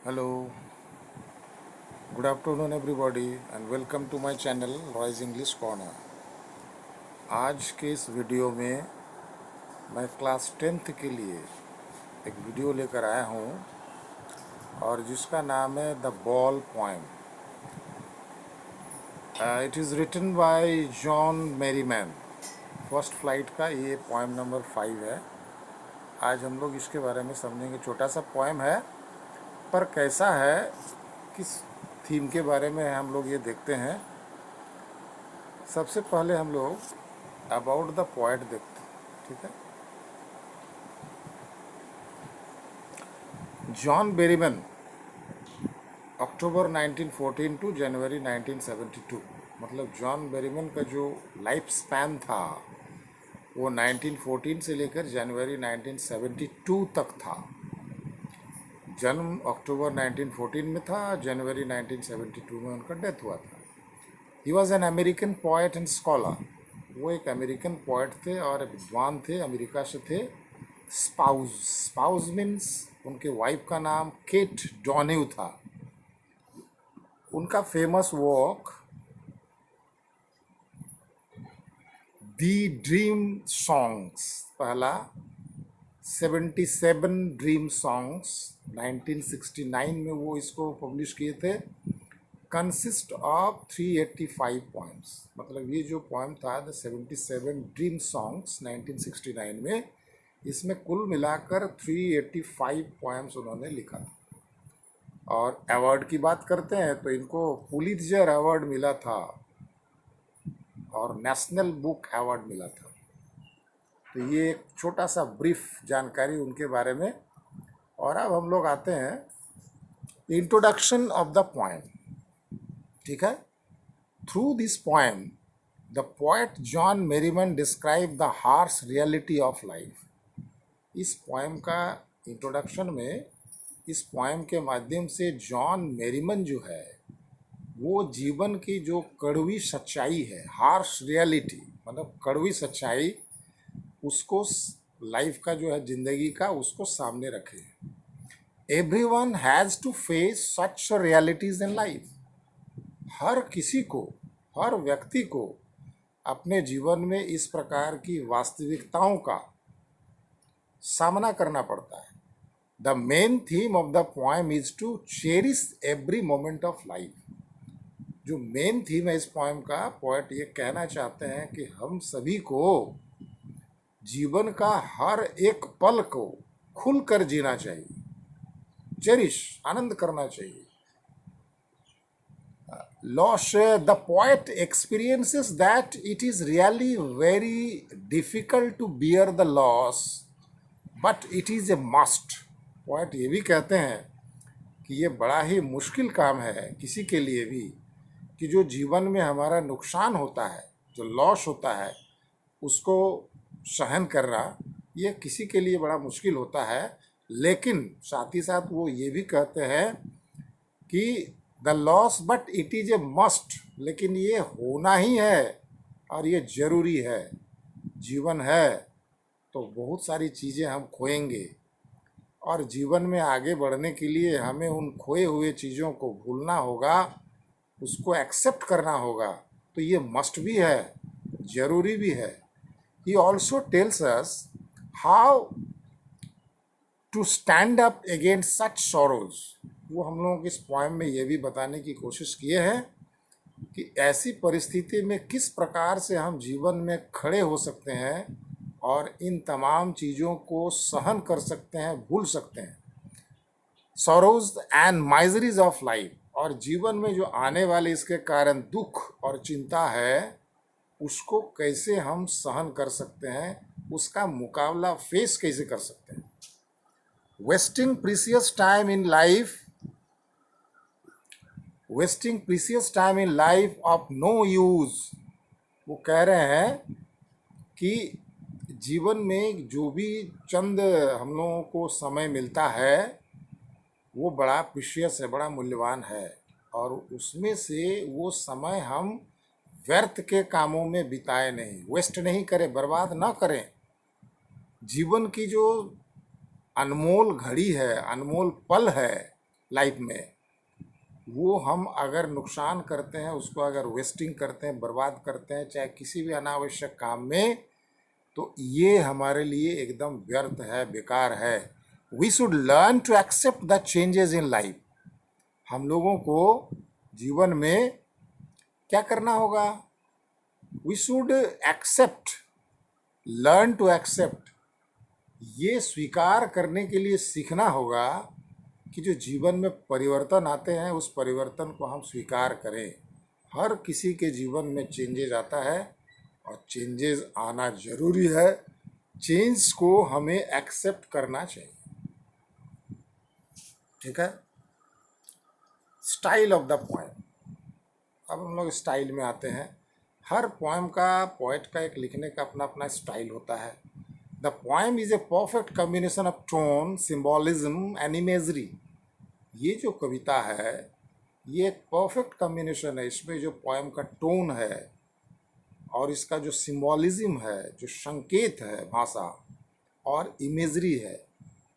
Hello, good afternoon everybody and welcome to my channel Roy's English Corner। आज के इस video में मैं क्लास 10th के लिए एक वीडियो लेकर आया हूँ और जिसका नाम है the ball poem. It is written by John Merryman. First flight का ये पोएम नंबर 5 है। आज हम लोग इसके बारे में समझेंगे। छोटा सा पोएम है पर कैसा है, किस थीम के बारे में हम लोग ये देखते हैं। सबसे पहले हम लोग अबाउट द पोएट देखते हैं, ठीक है। जॉन बेरीमैन, अक्टूबर 1914 टू जनवरी 1972, मतलब जॉन बेरीमैन का जो लाइफ स्पैन था वो 1914 से लेकर जनवरी 1972 तक था। जन्म अक्टूबर 1914 में था, जनवरी 1972 में उनका डेथ हुआ था। He was an American poet and scholar. वो एक अमेरिकन पोएट थे और विद्वान थे, अमेरिका से थे। स्पाउस मीन्स उनके वाइफ का नाम केट डॉन्यू था। उनका फेमस वर्क दी ड्रीम सॉन्ग्स, पहला 77 ड्रीम सॉन्ग्स 1969 में वो इसको पब्लिश किए थे। कंसिस्ट ऑफ 385 पोएम्स, मतलब ये जो पोएम था द 77 ड्रीम सॉन्ग्स 1969 में, इसमें कुल मिलाकर 385 पोएम्स उन्होंने लिखा था। और अवार्ड की बात करते हैं तो इनको पुलित्जर अवार्ड मिला था और नेशनल बुक अवार्ड मिला था। तो ये एक छोटा सा ब्रीफ जानकारी उनके बारे में। और अब हम लोग आते हैं इंट्रोडक्शन ऑफ द पोएम, ठीक है। Through this poem the poet John Merryman describe the harsh reality of life. इस पोएम का इंट्रोडक्शन में, इस पोएम के माध्यम से जॉन मैरीमैन जो है वो जीवन की जो कड़वी सच्चाई है, हार्श रियलिटी मतलब कड़वी सच्चाई, उसको लाइफ का जो है जिंदगी का, उसको सामने रखे। Everyone has to face such realities in life. हर किसी को, हर व्यक्ति को अपने जीवन में इस प्रकार की वास्तविकताओं का सामना करना पड़ता है। The main theme of the poem is to cherish every moment of life. जो मेन थीम है इस पोएम का, पोएट ये कहना चाहते हैं कि हम सभी को जीवन का हर एक पल को खुलकर जीना चाहिए, चेरिश, आनंद करना चाहिए। Loss, the poet experiences that it is really very difficult to bear the loss, but it is a must. Poet ये भी कहते हैं कि ये बड़ा ही मुश्किल काम है किसी के लिए भी कि जो जीवन में हमारा नुकसान होता है, जो लॉस होता है, उसको सहन करना ये किसी के लिए बड़ा मुश्किल होता है। लेकिन साथ ही साथ वो ये भी कहते हैं कि the loss but it is a must, लेकिन ये होना ही है और ये ज़रूरी है। जीवन है तो बहुत सारी चीज़ें हम खोएंगे और जीवन में आगे बढ़ने के लिए हमें उन खोए हुए चीज़ों को भूलना होगा, उसको एक्सेप्ट करना होगा। तो ये मस्ट भी है, ज़रूरी भी है। He also tells us how to stand up against such sorrows. वो हम लोगों के इस पोएम में ये भी बताने की कोशिश किए हैं कि ऐसी परिस्थिति में किस प्रकार से हम जीवन में खड़े हो सकते हैं और इन तमाम चीज़ों को सहन कर सकते हैं, भूल सकते हैं। Sorrows and miseries of life, और जीवन में जो आने वाले इसके कारण दुख और चिंता है उसको कैसे हम सहन कर सकते हैं, उसका मुकाबला फेस कैसे कर सकते हैं। Wasting precious time in life, wasting precious time in life of no use. वो कह रहे हैं कि जीवन में जो भी चंद हम लोगों को समय मिलता है वो बड़ा प्रीशियस है, बड़ा मूल्यवान है, और उसमें से वो समय हम व्यर्थ के कामों में बिताए नहीं, वेस्ट नहीं करें, बर्बाद ना करें। जीवन की जो अनमोल घड़ी है, अनमोल पल है, लाइफ में, वो हम अगर नुकसान करते हैं, उसको अगर वेस्टिंग करते हैं, बर्बाद करते हैं, चाहे किसी भी अनावश्यक काम में, तो ये हमारे लिए एकदम व्यर्थ है, बेकार है। We should learn to accept the changes in life. हम लोगों को जीवन में क्या करना होगा? We should accept, learn to accept. ये स्वीकार करने के लिए सीखना होगा कि जो जीवन में परिवर्तन आते हैं, उस परिवर्तन को हम स्वीकार करें। हर किसी के जीवन में चेंजेस आता है और चेंजेस आना जरूरी है। चेंज को हमें एक्सेप्ट करना चाहिए। ठीक है। Style of the poem. अब हम लोग स्टाइल में आते हैं। हर पोएम का, पोएट का एक लिखने का अपना अपना स्टाइल होता है। The poem is a perfect combination of tone, symbolism and imagery. ये जो कविता है, ये एक परफेक्ट कॉम्बिनेशन है। इसमें जो पोएम का टोन है और इसका जो सिम्बॉलिज्म है, जो संकेत है, भाषा और इमेजरी है।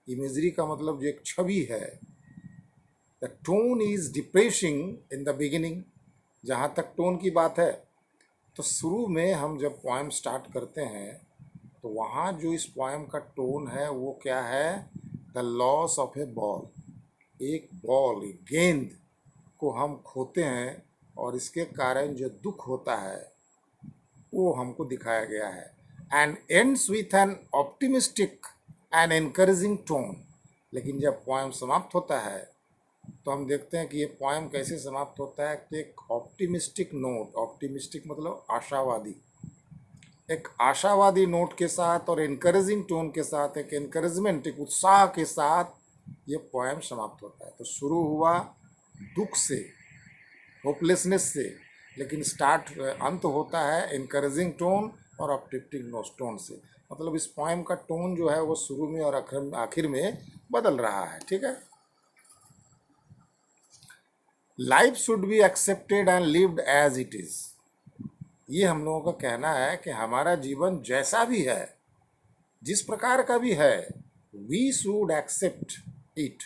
इमेजरी का मतलब जो एक छवि है। The tone is depressing in the beginning. जहाँ तक टोन की बात है, तो शुरू में हम जब पोएम स्टार्ट करते हैं, तो वहाँ जो इस पोएम का टोन है वो क्या है? The loss of A ball. एक बॉल, एक गेंद को हम खोते हैं और इसके कारण जो दुख होता है वो हमको दिखाया गया है। And ends with an optimistic and encouraging tone. लेकिन जब पोएम समाप्त होता है तो हम देखते हैं कि ये पोएम कैसे समाप्त होता है। तो एक ऑप्टिमिस्टिक नोट, ऑप्टिमिस्टिक मतलब आशावादी, एक आशावादी नोट के साथ और एनकरेजिंग टोन के साथ, एक एनकरेजमेंट, एक उत्साह के साथ ये पोएम समाप्त होता है। तो शुरू हुआ दुख से, होपलेसनेस से, लेकिन अंत होता है एनकरेजिंग टोन और ऑप्टिमिस्टिक टोन से। मतलब इस पोएम का टोन जो है वो शुरू में और आखिर में बदल रहा है। ठीक है। Life should be accepted and lived as it is. ये हम लोगों का कहना है कि हमारा जीवन जैसा भी है, जिस प्रकार का भी है, we should accept it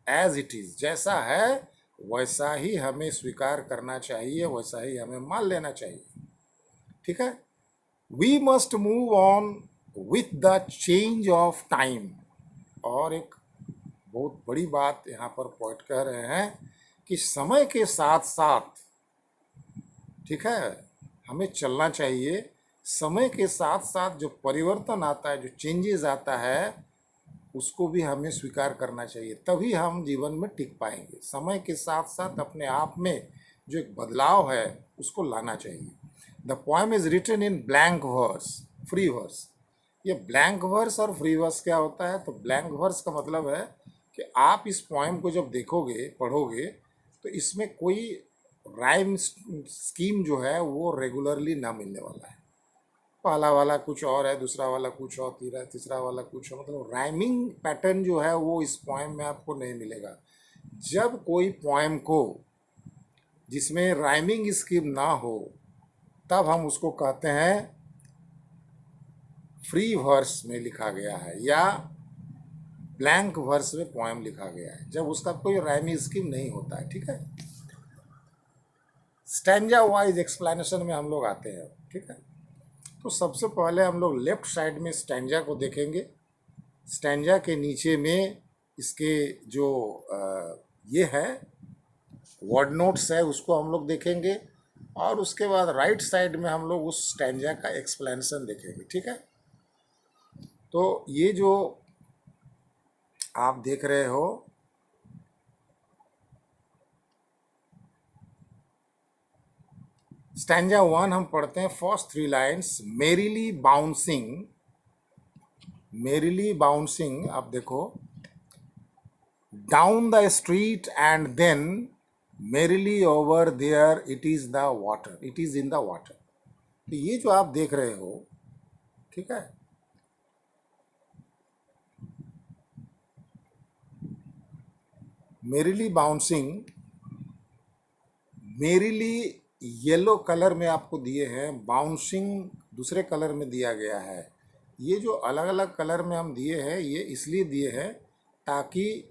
as it is. जैसा है वैसा ही हमें स्वीकार करना चाहिए, वैसा ही हमें मान लेना चाहिए। ठीक है। We must move on with the change of time. और एक बहुत बड़ी बात यहाँ पर पोएट कह रहे हैं कि समय के साथ साथ, ठीक है, हमें चलना चाहिए। समय के साथ साथ जो परिवर्तन आता है, जो चेंजेस आता है, उसको भी हमें स्वीकार करना चाहिए। तभी हम जीवन में टिक पाएंगे। समय के साथ साथ अपने आप में जो एक बदलाव है उसको लाना चाहिए। The poem is written in blank verse, free verse. ये ब्लैंक वर्स और फ्री वर्स क्या होता है? तो ब्लैंक वर्स का मतलब है कि आप इस पोएम को जब देखोगे, पढ़ोगे, तो इसमें कोई राइम स्कीम जो है वो रेगुलरली ना मिलने वाला है। पहला वाला कुछ और है, दूसरा वाला कुछ और, तीसरा वाला कुछ और। मतलब राइमिंग पैटर्न जो है वो इस पोएम में आपको नहीं मिलेगा। जब कोई पोएम को जिसमें राइमिंग स्कीम ना हो, तब हम उसको कहते हैं फ्री वर्स में लिखा गया है या ब्लैंक वर्स में पोएम लिखा गया है, जब उसका कोई राइमिंग स्कीम नहीं होता है। ठीक है। स्टैंजा वाइज एक्सप्लेनेशन में हम लोग आते हैं। ठीक है। तो सबसे पहले हम लोग लेफ्ट साइड में स्टैंजा को देखेंगे। स्टैंजा के नीचे में इसके जो ये है वर्ड नोट्स है, उसको हम लोग देखेंगे। और उसके बाद राइट साइड में हम लोग उस स्टैंजा का एक्सप्लेनेशन देखेंगे। ठीक है। तो ये जो आप देख रहे हो, स्टैंजा 1 हम पढ़ते हैं। First 3 lines, merrily bouncing. Merrily bouncing, आप देखो, down the street and then merrily over there it is the water, it is in the water. तो ये जो आप देख रहे हो, ठीक है, merrily bouncing, merrily yellow colour में आपको दिए हैं, बाउंसिंग दूसरे कलर में दिया गया है। ये जो अलग अलग कलर में हम दिए हैं, ये इसलिए दिए हैं ताकि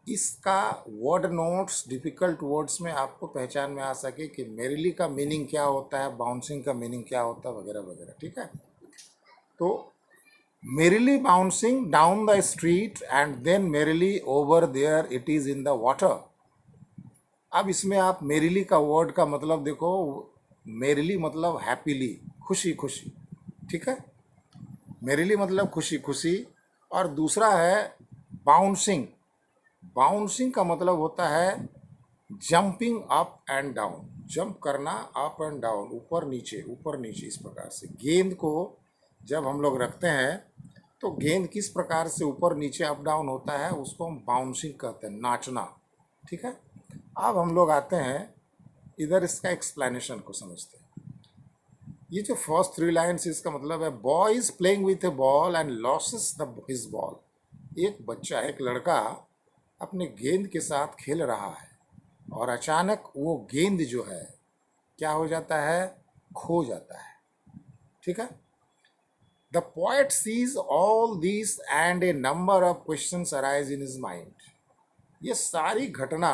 इसका वर्ड नोट्स डिफ़िकल्ट वर्ड्स में आपको पहचान में आ सके कि मेरिली का मीनिंग क्या होता है, बाउंसिंग का मीनिंग क्या होता है, वगैरह वगैरह। ठीक है, तो merrily bouncing down the street and then merrily over there it is in the water। अब इसमें आप merrily का वर्ड का मतलब देखो, merrily मतलब हैप्पीली, खुशी खुशी। ठीक है, merrily मतलब खुशी खुशी। और दूसरा है बाउंसिंग। बाउंसिंग का मतलब होता है jumping up and down, jump करना, अप एंड डाउन, ऊपर नीचे इस प्रकार से। गेंद को जब हम लोग रखते हैं तो गेंद किस प्रकार से ऊपर नीचे अप डाउन होता है, उसको हम बाउंसिंग कहते हैं, नाचना। ठीक है, अब हम लोग आते हैं इधर, इसका एक्सप्लेनेशन को समझते हैं। ये जो फर्स्ट 3 लाइन्स, इसका मतलब है boy is playing with A ball and losses the his ball. एक बच्चा, एक लड़का अपने गेंद के साथ खेल रहा है और अचानक वो गेंद जो है क्या हो जाता है, खो जाता है। ठीक है, the poet sees all this and a number of questions arise in his mind. ये सारी घटना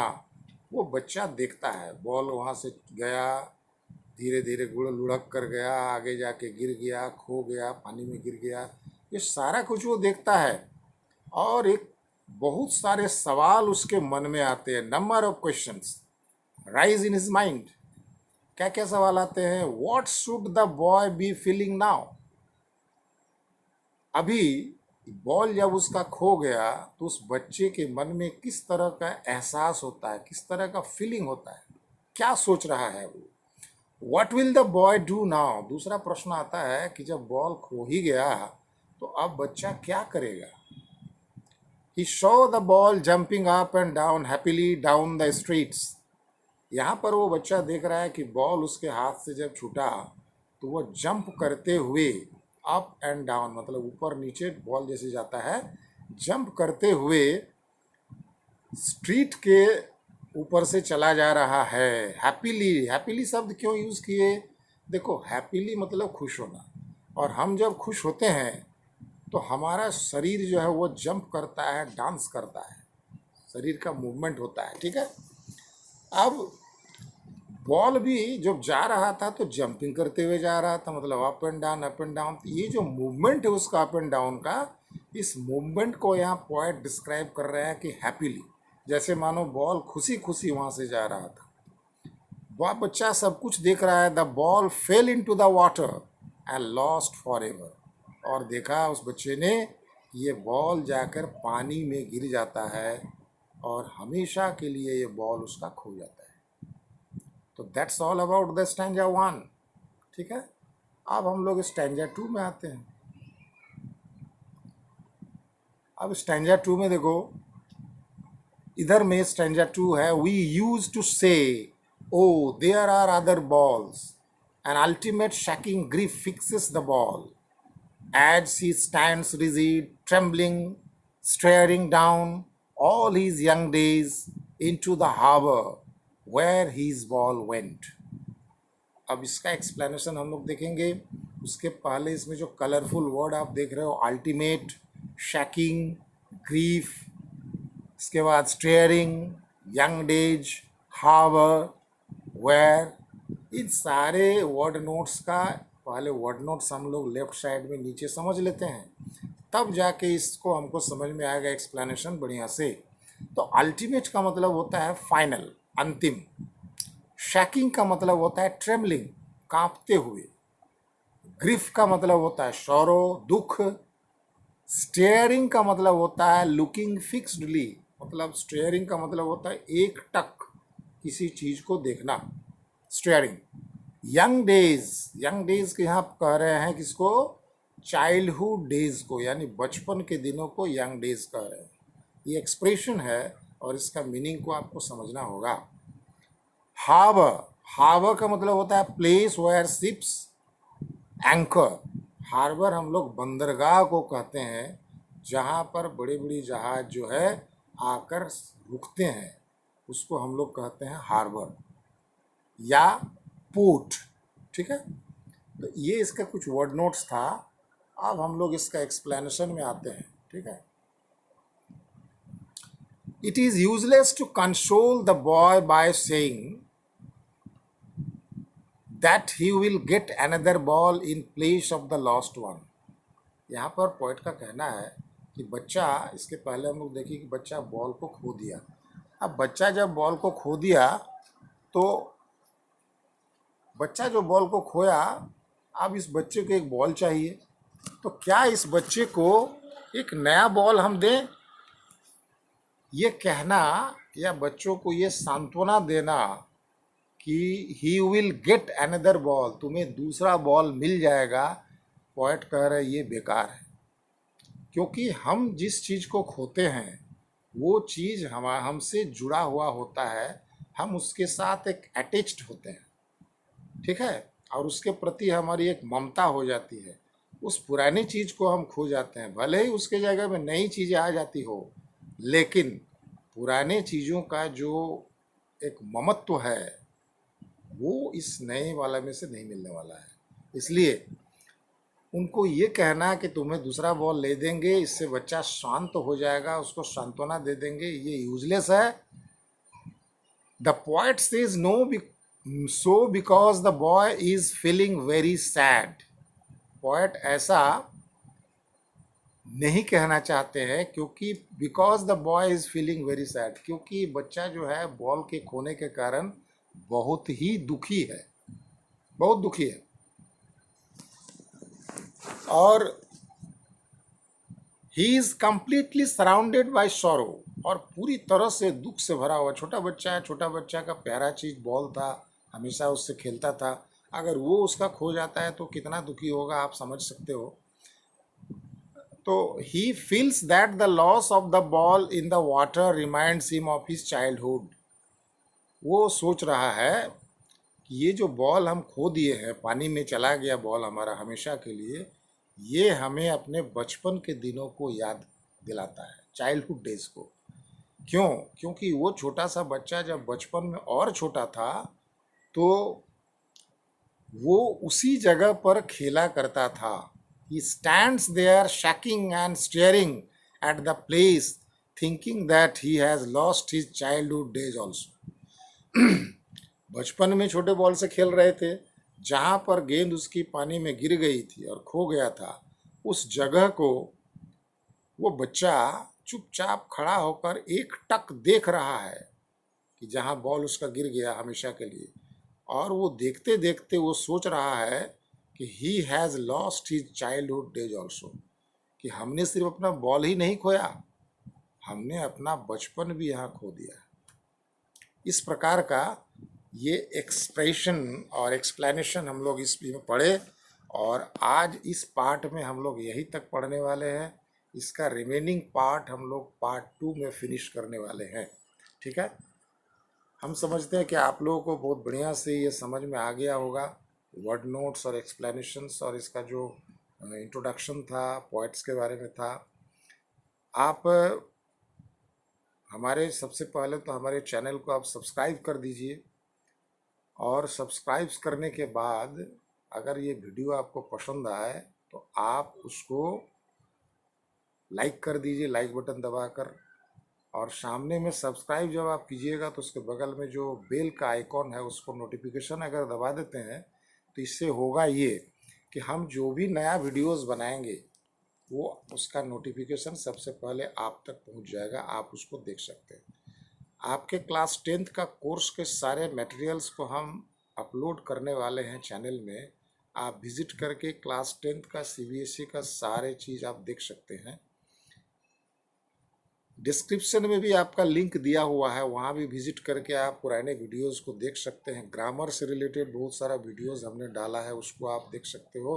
वो बच्चा देखता है। बॉल वहाँ से गया, धीरे धीरे गुड़ लुढ़क कर गया, आगे जाके गिर गया, खो गया, पानी में गिर गया, ये सारा कुछ वो देखता है। और एक बहुत सारे सवाल उसके मन में आते हैं, number of questions rise in his mind. क्या क्या सवाल आते हैं, what should the boy be feeling now. अभी बॉल जब उसका खो गया तो उस बच्चे के मन में किस तरह का एहसास होता है, किस तरह का फीलिंग होता है, क्या सोच रहा है वो। What will the boy do now. दूसरा प्रश्न आता है कि जब बॉल खो ही गया तो अब बच्चा क्या करेगा। He saw the ball jumping up and down happily down the streets। यहाँ पर वो बच्चा देख रहा है कि बॉल उसके हाथ से जब छूटा तो वो जंप करते हुए, अप एंड डाउन मतलब ऊपर नीचे बॉल जैसे जाता है, जंप करते हुए स्ट्रीट के ऊपर से चला जा रहा है। हैप्पीली, हैप्पीली शब्द क्यों यूज़ किए, देखो हैप्पीली मतलब खुश होना, और हम जब खुश होते हैं तो हमारा शरीर जो है वो जंप करता है, डांस करता है, शरीर का मूवमेंट होता है। ठीक है, अब बॉल भी जब जा रहा था तो जंपिंग करते हुए जा रहा था, मतलब up and down up and down. ये जो मूवमेंट है उसका अप एंड डाउन का, इस मूवमेंट को यहाँ पोएट डिस्क्राइब कर रहे हैं कि हैप्पीली, जैसे मानो बॉल खुशी खुशी वहाँ से जा रहा था। वह बच्चा सब कुछ देख रहा है, the ball fell into the water and lost forever. और देखा उस बच्चे ने ये बॉल जाकर पानी में गिर जाता है और हमेशा के लिए ये बॉल उसका खो जाता है। तो that's all about the stanza 1। ठीक है, अब हम लोग स्टैंजा 2 में आते हैं। अब स्टैंजा 2 में देखो, इधर में स्टैंजा 2 है, we use to say O there are other balls an ultimate shaking grief fixes the ball as he stands rigid, trembling, staring down all his young days into the harbor where his ball went। अब इसका explanation हम लोग देखेंगे। उसके पहले इसमें जो colourful word आप देख रहे हो, अल्टीमेट, शैकिंग, ग्रीफ, इसके बाद staring, young days, harbour, where, इन सारे वर्ड नोट्स का पहले वर्ड नोट्स हम लोग लेफ्ट साइड में नीचे समझ लेते हैं, तब जाके इसको हमको समझ में आएगा एक्सप्लेनेशन बढ़िया से। तो अल्टीमेट का मतलब होता है फाइनल, अंतिम। शैकिंग का मतलब होता है ट्रेमलिंग, कांपते हुए। ग्रीफ का मतलब होता है सौरो, दुख। स्टेयरिंग का मतलब होता है लुकिंग फिक्सडली, मतलब स्टेयरिंग का मतलब होता है एक टक किसी चीज़ को देखना, steering. Young days, young days के यहाँ कह रहे हैं किसको, चाइल्डहुड डेज को, यानी बचपन के दिनों को यंग डेज कह रहे हैं। ये एक्सप्रेशन है और इसका मीनिंग को आपको समझना होगा। हार्बर, हार्बर का मतलब होता है place where ships anchor. Harbour हम लोग बंदरगाह को कहते हैं जहाँ पर बड़ी बड़ी जहाज जो है आकर रुकते हैं, उसको हम लोग कहते हैं हार्बर या पोर्ट। ठीक है, तो ये इसका कुछ वर्ड नोट्स था। अब हम लोग इसका एक्सप्लेनेशन में आते हैं। ठीक है, It is useless to console the boy by saying that he will get another ball in place of the lost one. यहाँ पर पोइट का कहना है कि बच्चा, इसके पहले हम लोग देखिए कि बच्चा बॉल को खो दिया। अब बच्चा जब बॉल को खो दिया तो बच्चा जो बॉल को खोया, अब इस बच्चे को एक बॉल चाहिए, तो क्या इस बच्चे को एक नया बॉल हम दें? ये कहना या बच्चों को ये सांत्वना देना कि he will get another ball, तुम्हें दूसरा बॉल मिल जाएगा, पोएट कह रहे ये बेकार है। क्योंकि हम जिस चीज़ को खोते हैं वो चीज़ हमसे जुड़ा हुआ होता है, हम उसके साथ एक अटैच्ड होते हैं, ठीक है, और उसके प्रति हमारी एक ममता हो जाती है। उस पुरानी चीज़ को हम खो जाते हैं, भले ही उसके जगह में नई चीज़ें आ जाती हो, लेकिन पुराने चीज़ों का जो एक ममत्व है वो इस नए वाला में से नहीं मिलने वाला है। इसलिए उनको ये कहना कि तुम्हें दूसरा बॉल ले देंगे, इससे बच्चा शांत हो जाएगा, उसको सांत्वना दे देंगे, ये यूजलेस है। The poet says no so because the boy is feeling very sad. Poet ऐसा नहीं कहना चाहते हैं क्योंकि because the boy is feeling very sad, क्योंकि बच्चा जो है बॉल के खोने के कारण बहुत ही दुखी है, बहुत दुखी है, और he is completely surrounded by sorrow, और पूरी तरह से दुख से भरा हुआ। छोटा बच्चा है, छोटा बच्चा का प्यारा चीज बॉल था, हमेशा उससे खेलता था, अगर वो उसका खो जाता है तो कितना दुखी होगा आप समझ सकते हो। तो he feels that the loss of the ball in the water reminds him of his childhood. वो सोच रहा है कि ये जो बॉल हम खो दिए हैं, पानी में चला गया बॉल हमारा हमेशा के लिए, ये हमें अपने बचपन के दिनों को याद दिलाता है, चाइल्डहुड डेज को। क्यों? क्योंकि वो छोटा सा बच्चा जब बचपन में और छोटा था तो वो उसी जगह पर खेला करता था। He stands there shaking and staring at the place, thinking that he has lost his childhood days also. बचपन में छोटे बॉल से खेल रहे थे, जहाँ पर गेंद उसकी पानी में गिर गई थी और खो गया था, उस जगह को वो बच्चा चुपचाप खड़ा होकर एक टक देख रहा है कि जहाँ बॉल उसका गिर गया हमेशा के लिए, और वो देखते देखते वो सोच रहा है कि he has lost his childhood days also, कि हमने सिर्फ अपना बॉल ही नहीं खोया, हमने अपना बचपन भी यहाँ खो दिया। इस प्रकार का ये एक्सप्रेशन और एक्सप्लेनेशन हम लोग इस में पढ़े, और आज इस पार्ट में हम लोग यही तक पढ़ने वाले हैं। इसका रिमेनिंग पार्ट हम लोग पार्ट 2 में फिनिश करने वाले हैं, ठीक है। हम समझते हैं कि आप लोगों को बहुत बढ़िया से ये समझ में आ गया होगा, वर्ड नोट्स और एक्सप्लेनेशंस, और इसका जो इंट्रोडक्शन था पोएट्स के बारे में था। आप हमारे सबसे पहले तो हमारे चैनल को आप सब्सक्राइब कर दीजिए, और सब्सक्राइब करने के बाद अगर ये वीडियो आपको पसंद आए तो आप उसको लाइक कर दीजिए, लाइक बटन दबाकर, और सामने में सब्सक्राइब जब आप कीजिएगा तो उसके बगल में जो बेल का आइकॉन है उसको नोटिफिकेशन अगर दबा देते हैं तो इससे होगा ये कि हम जो भी नया वीडियोस बनाएंगे वो उसका नोटिफिकेशन सबसे पहले आप तक पहुंच जाएगा, आप उसको देख सकते हैं। आपके क्लास 10th का कोर्स के सारे मटेरियल्स को हम अपलोड करने वाले हैं चैनल में, आप विज़िट करके क्लास 10th का CBSE का सारे चीज़ आप देख सकते हैं। डिस्क्रिप्शन में भी आपका लिंक दिया हुआ है, वहाँ भी विजिट करके आप पुराने वीडियोस को देख सकते हैं। ग्रामर से रिलेटेड बहुत सारा वीडियोस हमने डाला है, उसको आप देख सकते हो।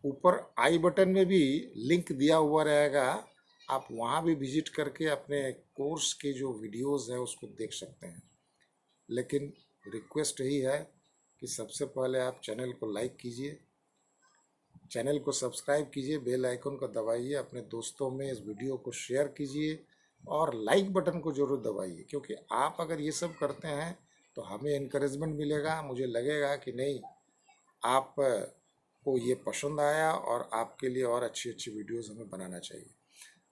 ऊपर आई बटन में भी लिंक दिया हुआ रहेगा, आप वहाँ भी विजिट करके अपने कोर्स के जो वीडियोस है उसको देख सकते हैं। लेकिन रिक्वेस्ट यही है कि सबसे पहले आप चैनल को लाइक कीजिए, चैनल को सब्सक्राइब कीजिए, बेल आइकन को दबाइए, अपने दोस्तों में इस वीडियो को शेयर कीजिए, और लाइक बटन को जरूर दबाइए, क्योंकि आप अगर ये सब करते हैं तो हमें इनकरेजमेंट मिलेगा, मुझे लगेगा कि नहीं आप को ये पसंद आया और आपके लिए और अच्छी अच्छी वीडियोस हमें बनाना चाहिए।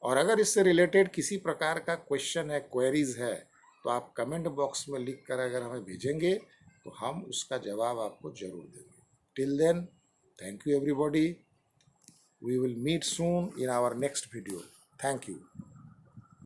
और अगर इससे रिलेटेड किसी प्रकार का क्वेश्चन है, क्वेरीज है, तो आप कमेंट बॉक्स में लिख कर अगर हमें भेजेंगे तो हम उसका जवाब आपको जरूर देंगे. Till then, thank you everybody. We will meet soon in our next video. Thank you.